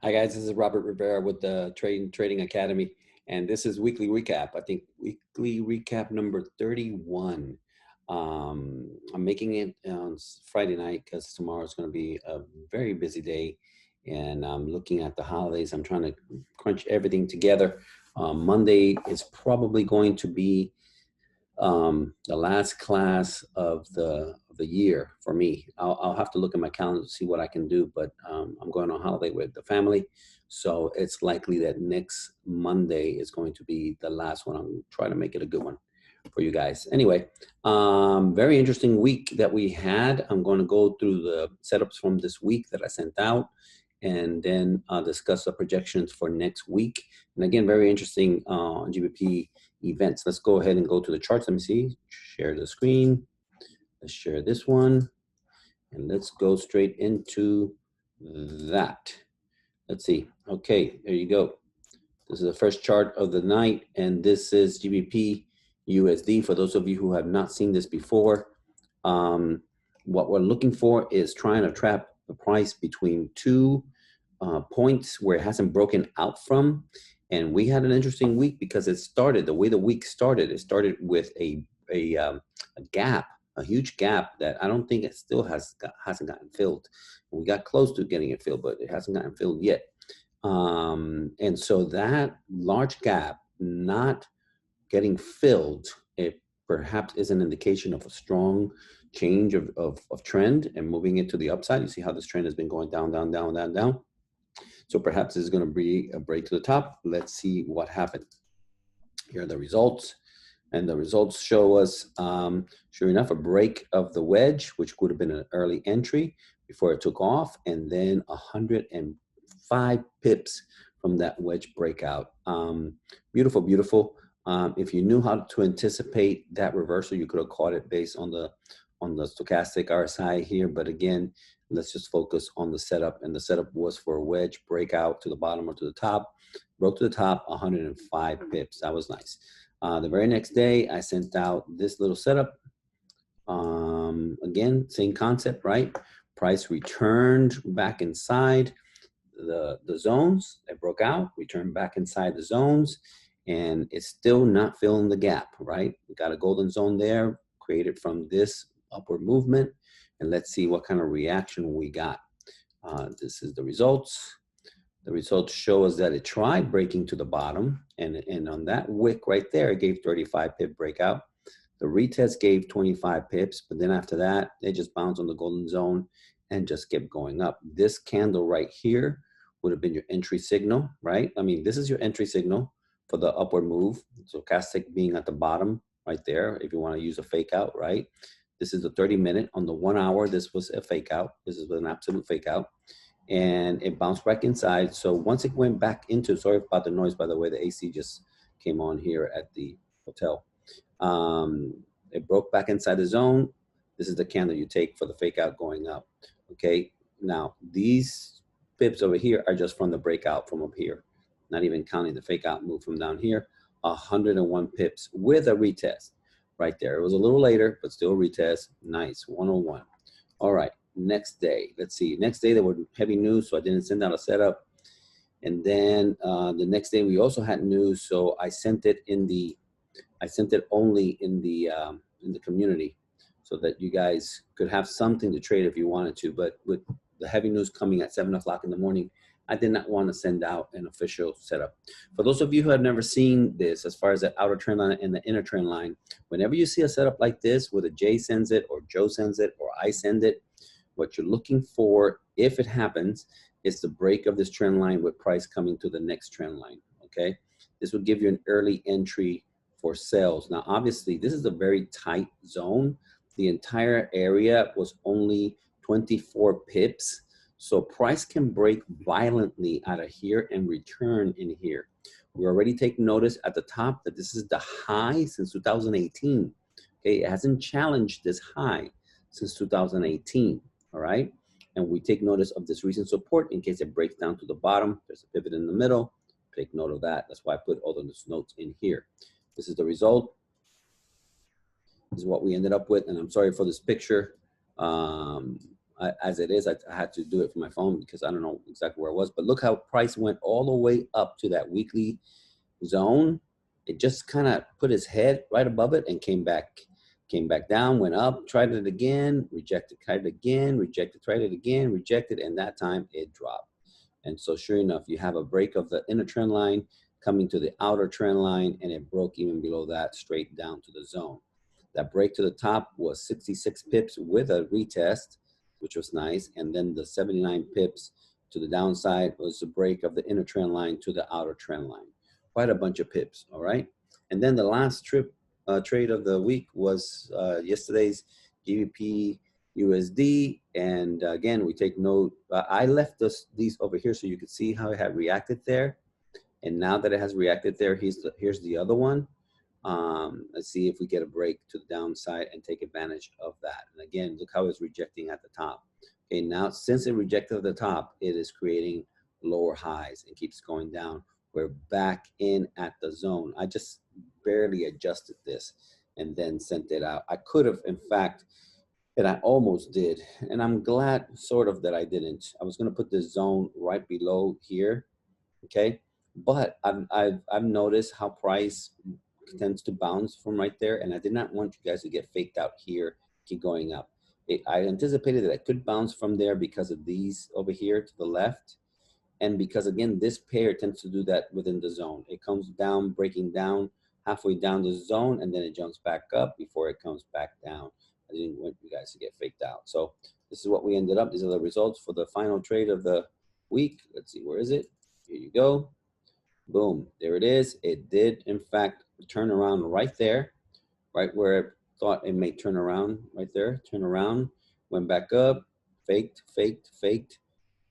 Hi guys, this is Robert Rivera with the Trading Academy, and this is weekly recap. I think weekly recap number 31. I'm making it on Friday night because tomorrow is going to be a very busy day, and I'm looking at the holidays. I'm trying to crunch everything together. Monday is probably going to be the last class of the year for me. I'll have to look at my calendar to see what I can do, but I'm going on holiday with the family, so it's likely that next Monday is going to be the last one. I'm trying to make it a good one for you guys. Anyway, very interesting week that we had. I'm going to go through the setups from this week that I sent out, and then discuss the projections for next week. And again, very interesting GBP events. Let's go ahead and go to the charts. Let me see. Share the screen. Let's share this one. And let's go straight into that. Let's see. Okay, there you go. This is the first chart of the night, and this is GBP USD. For those of you who have not seen this before, what we're looking for is trying to trap the price between two points where it hasn't broken out from. And we had an interesting week because it started, the way the week started, it started with a gap, a huge gap that I don't think it still hasn't gotten filled. We got close to getting it filled, but it hasn't gotten filled yet. And so that large gap not getting filled, it perhaps is an indication of a strong change of trend and moving it to the upside. You see how this trend has been going down, down, down, down, down. So perhaps this is going to be a break to the top. Let's see what happened. Here are the results. And the results show us, sure enough, a break of the wedge, which would have been an early entry before it took off, and then 105 pips from that wedge breakout. Beautiful, beautiful. If you knew how to anticipate that reversal, you could have caught it based on the stochastic RSI here. But again, let's just focus on the setup. And the setup was for a wedge breakout to the bottom or to the top. Broke to the top, 105 pips. That was nice. The very next day, I sent out this little setup. Again, same concept, right? Price returned back inside the zones. It broke out, returned back inside the zones, and it's still not filling the gap, right? We got a golden zone there created from this upward movement, and let's see what kind of reaction we got. This is the results. The results show us that it tried breaking to the bottom, and on that wick right there, it gave 35 pip breakout. The retest gave 25 pips, but then after that, it just bounced on the golden zone and just kept going up. This candle right here would have been your entry signal, right? I mean, this is your entry signal for the upward move. Stochastic being at the bottom right there, if you want to use a fake out, right? This is the 30-minute. On the 1 hour, this was a fake out. This is an absolute fake out. And it bounced back inside. So once it went back into, sorry about the noise, by the way, the AC just came on here at the hotel. It broke back inside the zone. This is the candle you take for the fake out going up. Okay, now these pips over here are just from the breakout from up here, not even counting the fake out move from down here. 101 pips with a retest right there. It was a little later, but still retest. Nice, 101. All right, next day, let's see. Next day there were heavy news, so I didn't send out a setup. And then the next day we also had news, so I sent it only in the community so that you guys could have something to trade if you wanted to. But with the heavy news coming at 7 o'clock in the morning, I did not want to send out an official setup. For those of you who have never seen this, as far as the outer trend line and the inner trend line, whenever you see a setup like this, whether Jay sends it or Joe sends it or I send it, what you're looking for, if it happens, is the break of this trend line with price coming to the next trend line, okay? This would give you an early entry for sales. Now, obviously, this is a very tight zone. The entire area was only 24 pips. So price can break violently out of here and return in here. We already take notice at the top that this is the high since 2018. Okay, it hasn't challenged this high since 2018, all right? And we take notice of this recent support in case it breaks down to the bottom. There's a pivot in the middle. Take note of that. That's why I put all those notes in here. This is the result. This is what we ended up with, and I'm sorry for this picture. as it is, I had to do it from my phone because I don't know exactly where it was. But look how price went all the way up to that weekly zone. It just kind of put his head right above it and came back down, went up, tried it again, rejected, tried it again, rejected, tried it again, rejected, and that time it dropped. And so sure enough, you have a break of the inner trend line coming to the outer trend line, and it broke even below that straight down to the zone. That break to the top was 66 pips with a retest, which was nice. And then the 79 pips to the downside was the break of the inner trend line to the outer trend line. Quite a bunch of pips, all right? And then the last trade of the week was yesterday's GBP USD. And again, we take note, I left these over here so you could see how it had reacted there. And now that it has reacted there, here's the other one. Let's see if we get a break to the downside and take advantage of that. And again, look how it's rejecting at the top. Okay, now since it rejected at the top, it is creating lower highs and keeps going down. We're back in at the zone. I just barely adjusted this and then sent it out. I could have, in fact, and I almost did. And I'm glad sort of that I didn't. I was gonna put the zone right below here, okay? But I've noticed how price tends to bounce from right there, and I did not want you guys to get faked out here, keep going up. I anticipated that I could bounce from there because of these over here to the left, and because again, this pair tends to do that within the zone. It comes down, breaking down halfway down the zone, and then it jumps back up before it comes back down. I didn't want you guys to get faked out. So this is what we ended up. These are the results for the final trade of the week. Let's see, where is it? Here you go. Boom, there it is. It did, in fact, turn around right there, right where it thought it may turn around, right there, turn around, went back up, faked, faked, faked,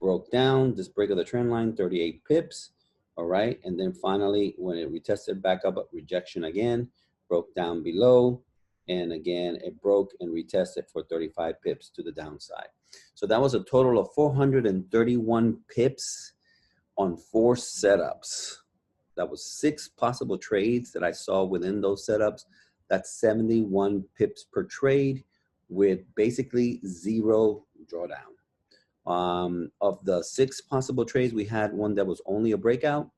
broke down, this break of the trend line, 38 pips, all right? And then finally, when it retested back up, rejection again, broke down below, and again, it broke and retested for 35 pips to the downside. So that was a total of 431 pips on 4 setups. That was 6 possible trades that I saw within those setups. That's 71 pips per trade with basically 0 drawdown. Of the 6 possible trades, we had one that was only a breakout,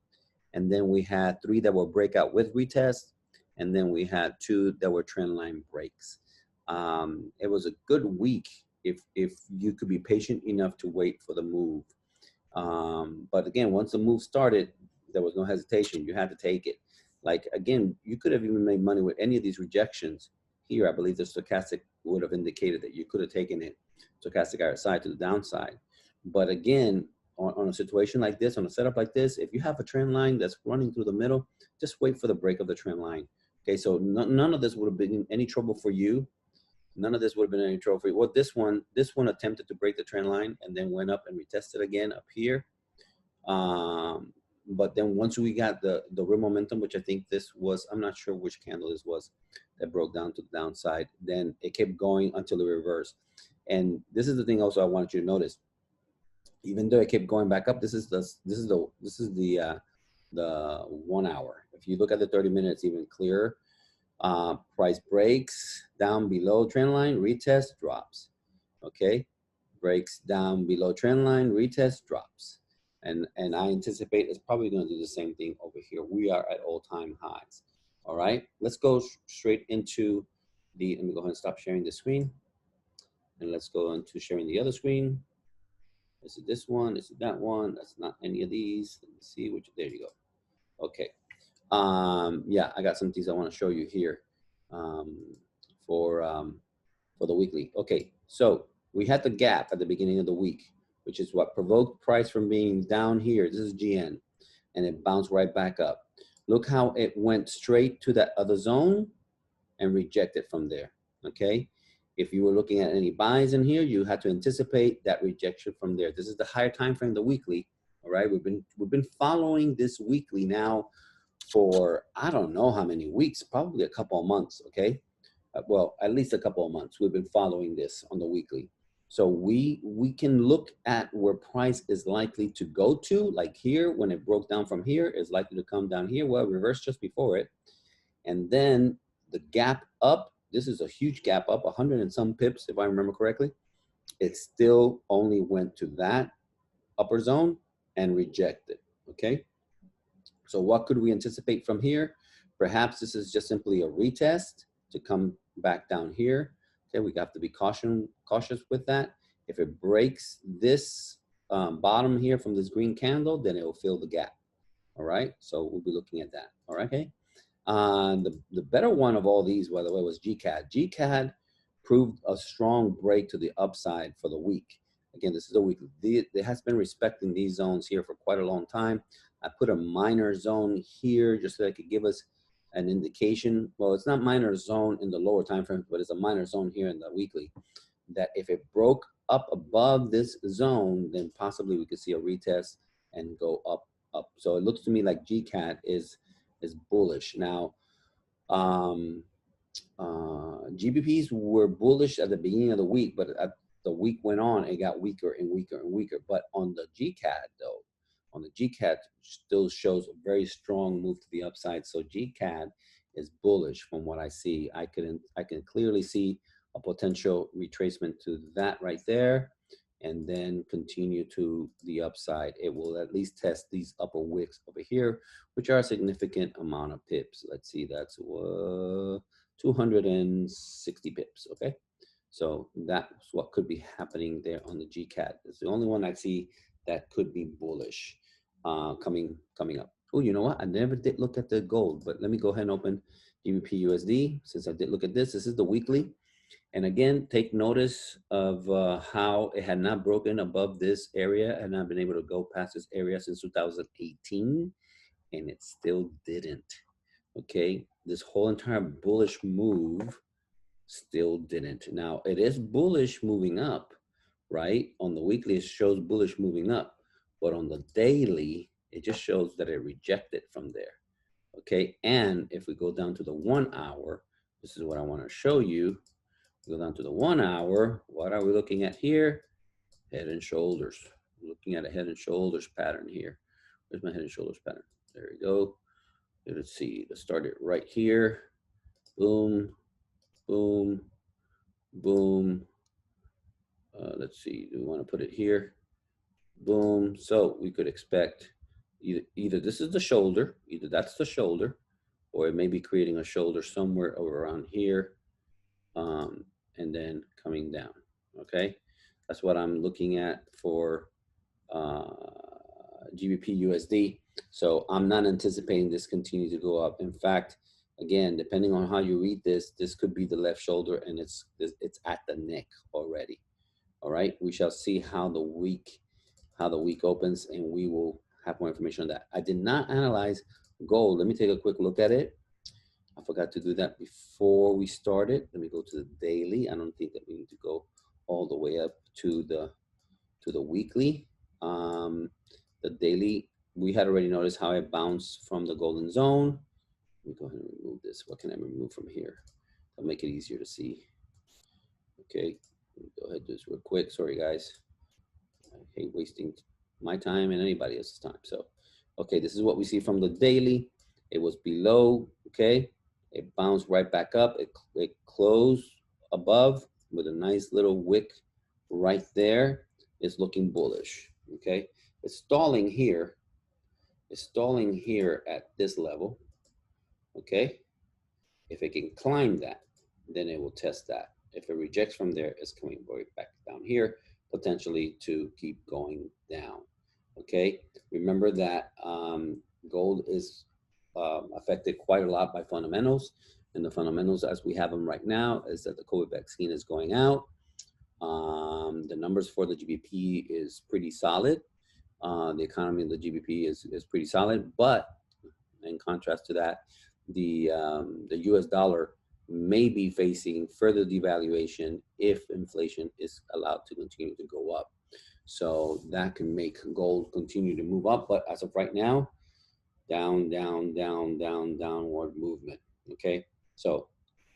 and then we had 3 that were breakout with retest, and then we had 2 that were trend line breaks. It was a good week if you could be patient enough to wait for the move. But again, once the move started, there was no hesitation. You had to take it. Like, again, you could have even made money with any of these rejections. Here, I believe the stochastic would have indicated that you could have taken it, stochastic RSI, to the downside. But again, on a situation like this, on a setup like this, if you have a trend line that's running through the middle, just wait for the break of the trend line. Okay, so none of this would have been any trouble for you. None of this would have been any trouble for you. Well, this one attempted to break the trend line and then went up and retested again up here. But then once we got the real momentum, which I think this was, I'm not sure which candle this was that broke down to the downside, then it kept going until it reversed. And this is the thing also I wanted you to notice. Even though it kept going back up, this is the 1 hour. If you look at the 30 minutes, even clearer. Price breaks down below trend line, retest, drops. Okay, breaks down below trend line, retest, drops. And I anticipate it's probably going to do the same thing over here. We are at all-time highs. All right, let's go straight into the, let me go ahead and stop sharing the screen. And let's go into sharing the other screen. Is it this one? Is it that one? That's not any of these. Let me see which, there you go. Okay. Yeah, I got some things I want to show you here for the weekly. Okay, so we had the gap at the beginning of the week, which is what provoked price from being down here. This is GN, and it bounced right back up. Look how it went straight to that other zone and rejected from there, okay? If you were looking at any buys in here, you had to anticipate that rejection from there. This is the higher time frame, the weekly, all right? We've been following this weekly now for, I don't know how many weeks, probably a couple of months, okay? Well, at least a couple of months we've been following this on the weekly. So we can look at where price is likely to go to, like here, when it broke down from here, is likely to come down here, well, reversed just before it. And then the gap up, this is a huge gap up, 100 and some pips, if I remember correctly. it still only went to that upper zone and rejected, okay? So what could we anticipate from here? Perhaps this is just simply a retest to come back down here. Okay, we have to be cautious with that. If it breaks this bottom here from this green candle, then it will fill the gap. All right, so we'll be looking at that. All right, okay. The better one of all these, by the way, was GCAD. GCAD proved a strong break to the upside for the week. Again, this is a weekly. It has been respecting these zones here for quite a long time. I put a minor zone here just so it could give us an indication. Well, it's not minor zone in the lower time frame, but it's a minor zone here in the weekly. That if it broke up above this zone, then possibly we could see a retest and go up. So it looks to me like GCAD is bullish. Now, GBPs were bullish at the beginning of the week, but as the week went on, it got weaker and weaker and weaker. But on the GCAD, though, on the GCAD still shows a very strong move to the upside. So GCAD is bullish from what I see. I can clearly see a potential retracement to that right there, and then continue to the upside. It will at least test these upper wicks over here, which are a significant amount of pips. Let's see, that's 260 pips, okay? So that's what could be happening there on the GCAD. It's the only one I see that could be bullish coming up. Oh, you know what? I never did look at the gold, but let me go ahead and open GBP USD. Since I did look at this, this is the weekly. And again, take notice of how it had not broken above this area and not been able to go past this area since 2018, and it still didn't. Okay, this whole entire bullish move still didn't. Now, it is bullish moving up, right? On the weekly, it shows bullish moving up, but on the daily, it just shows that it rejected from there. Okay, and if we go down to the 1 hour, this is what I want to show you. Go down to the 1 hour. What are we looking at here? Head and shoulders. We're looking at a head and shoulders pattern here. Where's my head and shoulders pattern? There we go. Let's see. Let's start it right here. Boom, boom, boom. Let's see. Do we want to put it here? Boom. So we could expect either this is the shoulder, either that's the shoulder, or it may be creating a shoulder somewhere around here. And then coming down, okay? That's what I'm looking at for GBP USD. So I'm not anticipating this continue to go up. In fact, again, depending on how you read this, this could be the left shoulder and it's at the neck already. All right, we shall see how the week opens, and we will have more information on that. I did not analyze gold. Let me take a quick look at it. I forgot to do that before we started. Let me go to the daily. I don't think that we need to go all the way up to the weekly. The daily, we had already noticed how it bounced from the golden zone. Let me go ahead and remove this. What can I remove from here? That'll make it easier to see. Okay, let me go ahead and do this real quick. Sorry, guys. I hate wasting my time and anybody else's time. So, okay, this is what we see from the daily. It was below, okay? It bounced right back up. It closed above with a nice little wick right there. It's looking bullish, okay? It's stalling here. It's stalling here at this level, okay? If it can climb that, then it will test that. If it rejects from there, it's coming right back down here, potentially to keep going down, okay? Remember that gold is affected quite a lot by fundamentals, and the fundamentals as we have them right now is that the COVID vaccine is going out. The numbers for the GBP is pretty solid. The economy of the GBP is pretty solid, but in contrast to that, the US dollar may be facing further devaluation if inflation is allowed to continue to go up. So that can make gold continue to move up, but as of right now, down, down, down, down, downward movement, okay? So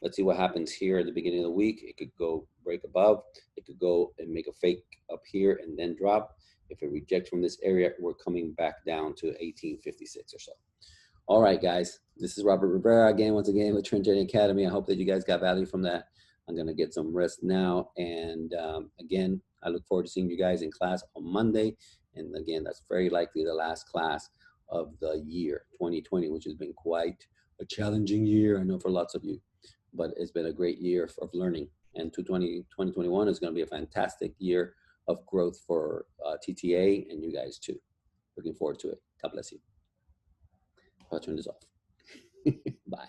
let's see what happens here at the beginning of the week. It could go break above. It could go and make a fake up here and then drop. If it rejects from this area, we're coming back down to 1856 or so. All right, guys, this is Robert Rivera again, once again with Trend Trading Academy. I hope that you guys got value from that I'm going to get some rest now. And again, I look forward to seeing you guys in class on Monday. And again, that's very likely the last class of the year 2020, which has been quite a challenging year, I know, for lots of you, but it's been a great year of learning. And 2021 is going to be a fantastic year of growth for TTA and you guys too. Looking forward to it. God bless you. I'll turn this off. Bye.